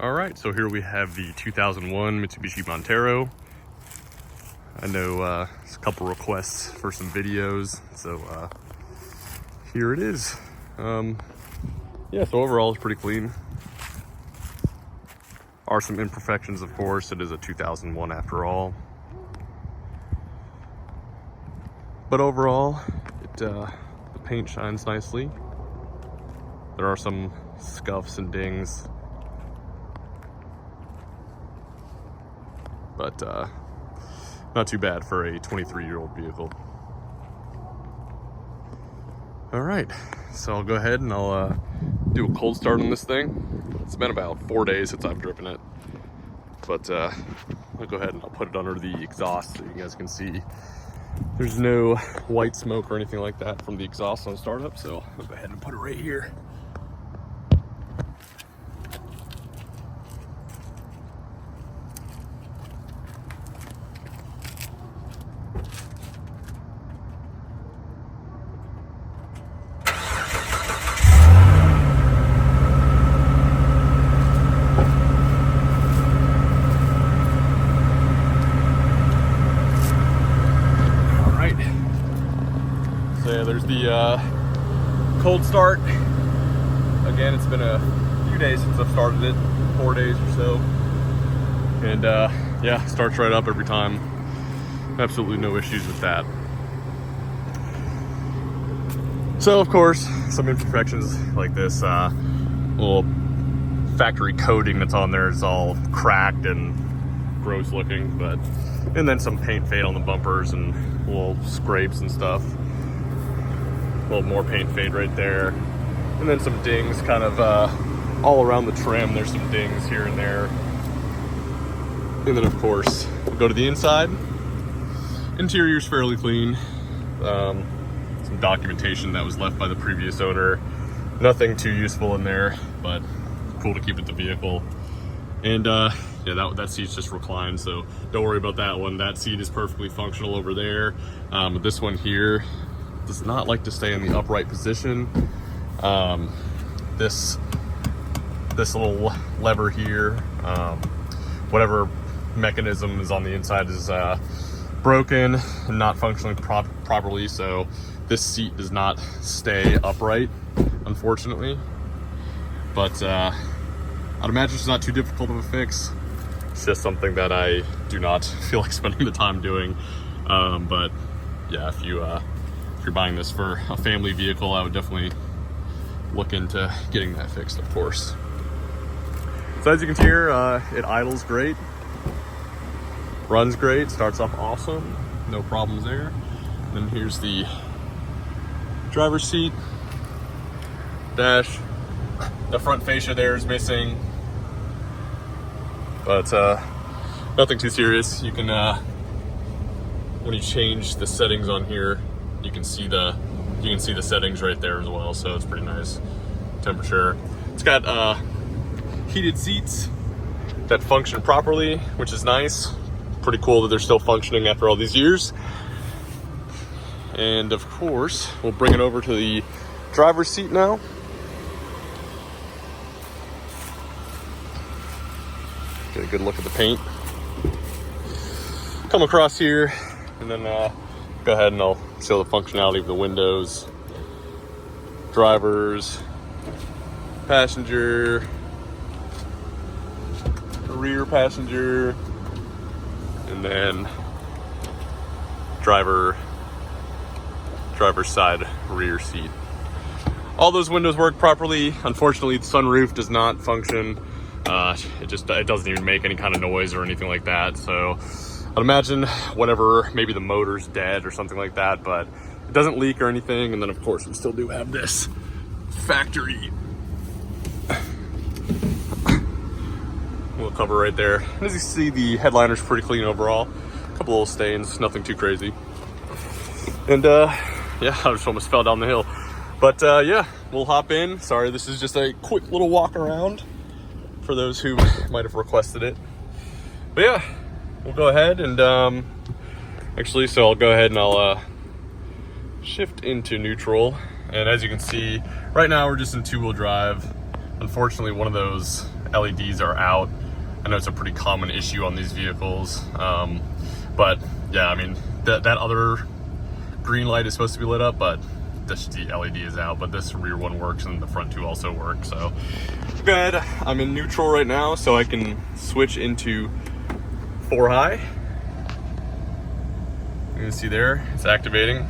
All right, so here we have the 2001 Mitsubishi Montero. I know there's a couple requests for some videos, so here it is. Yeah, so overall it's pretty clean. Are some imperfections, of course. It is a 2001 after all. But overall, the paint shines nicely. There are some scuffs and dings, but not too bad for a 23-year-old vehicle. All right, so I'll go ahead and I'll do a cold start on this thing. It's been about 4 days since I've driven it, but I'll go ahead and I'll put it under the exhaust so you guys can see there's no white smoke or anything like that from the exhaust on startup. So I'll go ahead and put it right here. So yeah, there's the cold start. Again, it's been a few days since I've started it, 4 days or so. And yeah, starts right up every time. Absolutely no issues with that. So of course, some imperfections like this little factory coating that's on there is all cracked and gross looking, and then some paint fade on the bumpers and little scrapes and stuff. A little more paint fade right there, and then some dings kind of all around the trim. There's some dings here and there. And then of course we'll go to the inside. Interior's fairly clean. Some documentation that was left by the previous owner. Nothing too useful in there, but cool to keep with the vehicle. And yeah, that seat's just reclined, so don't worry about that one. That seat is perfectly functional over there. This one here does not like to stay in the upright position. This little lever here, whatever mechanism is on the inside is broken and not functioning properly, so this seat does not stay upright, unfortunately. But I'd imagine it's not too difficult of a fix. It's just something that I do not feel like spending the time doing. But yeah, if you're buying this for a family vehicle, I would definitely look into getting that fixed, of course. So as you can see here, it idles great, runs great, starts off awesome, no problems there. And then here's the driver's seat, dash. The front fascia there is missing, but nothing too serious. You can, when you change the settings on here, you can see the settings right there as well, so it's pretty nice. Temperature. It's got heated seats that function properly, which is nice. Pretty cool that they're still functioning after all these years. And of course, we'll bring it over to the driver's seat now. Get a good look at the paint. Come across here, and then go ahead and I'll show the functionality of the windows, drivers, passenger, rear passenger, and then driver's side rear seat. All those windows work properly. Unfortunately, the sunroof does not function. It doesn't even make any kind of noise or anything like that. So I'd imagine whatever, maybe the motor's dead or something like that, but it doesn't leak or anything. And then of course we still do have this factory little cover right there. And as you see, the headliner's pretty clean overall. A couple little stains, nothing too crazy. And yeah, I just almost fell down the hill. But yeah, we'll hop in. Sorry, this is just a quick little walk around for those who might have requested it. But yeah, we'll go ahead and actually, so I'll go ahead and I'll shift into neutral. And as you can see, right now we're just in two-wheel drive. unfortunately one of those LEDs are out. I know it's a pretty common issue on these vehicles, but yeah, I mean that other green light is supposed to be lit up, but the LED is out. But this rear one works and the front two also work. So good. I'm in neutral right now, so I can switch into 4 high. You can see there, it's activating.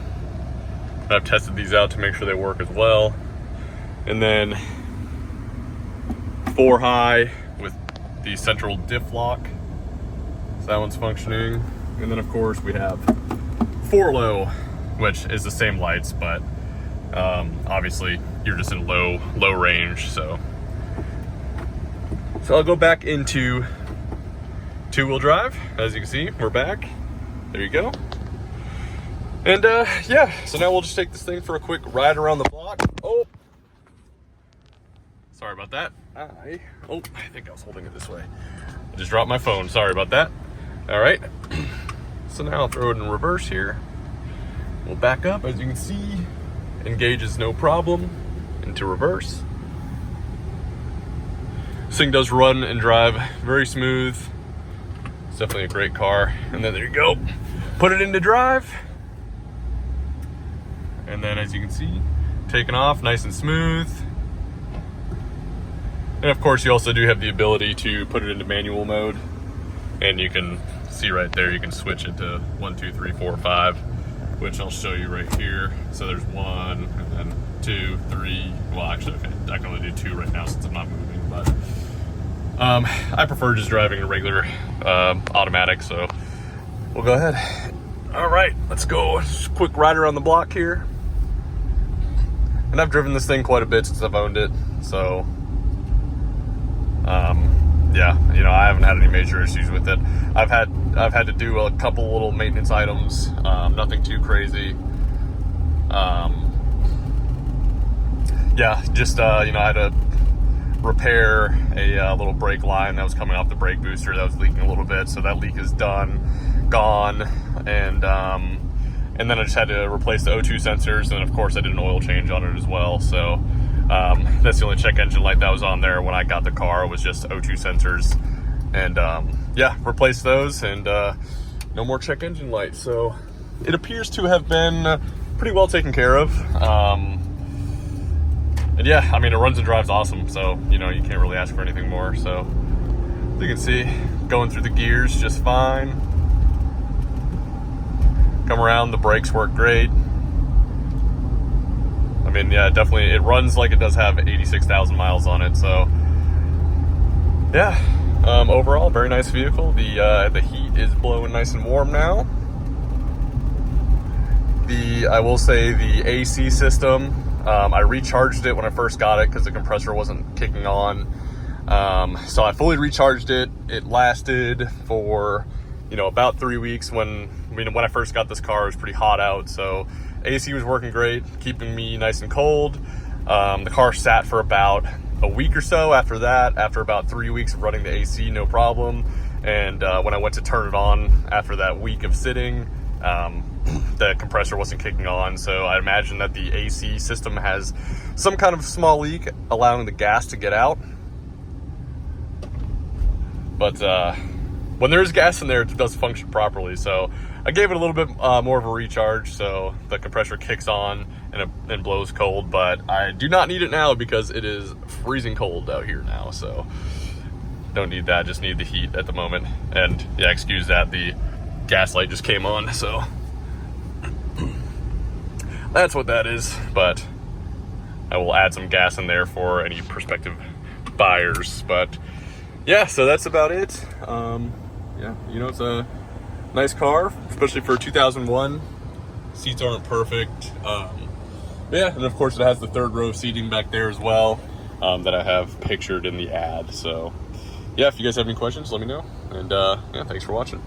I've tested these out to make sure they work as well. And then 4 high with the central diff lock. So that one's functioning. And then of course we have 4 low, which is the same lights, but obviously you're just in low range. So I'll go back into 2-wheel drive. As you can see, we're back. There you go. And yeah, so now we'll just take this thing for a quick ride around the block. Oh, sorry about that. I think I was holding it this way. I just dropped my phone. Sorry about that. All right. So now I'll throw it in reverse here. We'll back up. As you can see, engages no problem into reverse. This thing does run and drive very smooth. It's definitely a great car. And then there you go. Put it into drive. And then as you can see, taking off nice and smooth. And of course you also do have the ability to put it into manual mode. And you can see right there, you can switch it to 1, 2, 3, 4, 5, which I'll show you right here. So there's 1, and then 2, 3. Well, actually, okay, I can only do 2 right now since I'm not moving, but I prefer just driving a regular automatic, so we'll go ahead. All right, let's go. Just a quick ride around the block here. And I've driven this thing quite a bit since I've owned it, so yeah, you know, I haven't had any major issues with it. I've had to do a couple little maintenance items, nothing too crazy. Yeah, just you know, I had to repair a little brake line that was coming off the brake booster that was leaking a little bit, so that leak is gone, and then I just had to replace the O2 sensors, and of course I did an oil change on it as well. So that's the only check engine light that was on there when I got the car. It was just O2 sensors, and yeah, replaced those, and no more check engine light. So it appears to have been pretty well taken care of. And yeah, I mean, it runs and drives awesome, so you know, you can't really ask for anything more. So you can see, going through the gears just fine. Come around, the brakes work great. I mean, yeah, definitely, it runs like it does have 86,000 miles on it. So yeah, overall, very nice vehicle. The heat is blowing nice and warm now. I will say the AC system, I recharged it when I first got it because the compressor wasn't kicking on. So I fully recharged it. It lasted for, you know, about 3 weeks. When I first got this car, it was pretty hot out, so AC was working great, keeping me nice and cold. The car sat for about a week or so after that, after about 3 weeks of running the AC, no problem. And when I went to turn it on after that week of sitting, the compressor wasn't kicking on. So I imagine that the AC system has some kind of small leak allowing the gas to get out. But when there's gas in there, it does function properly. So I gave it a little bit more of a recharge, so the compressor kicks on and blows cold. But I do not need it now because it is freezing cold out here now. So don't need that, just need the heat at the moment. And yeah, excuse that, the gas light just came on, so that's what that is. But I will add some gas in there for any prospective buyers. But yeah, so that's about it. Yeah, you know, it's a nice car, especially for 2001. Seats aren't perfect. Yeah, and of course it has the 3rd row seating back there as well, that I have pictured in the ad. So yeah, if you guys have any questions, let me know. And yeah, thanks for watching.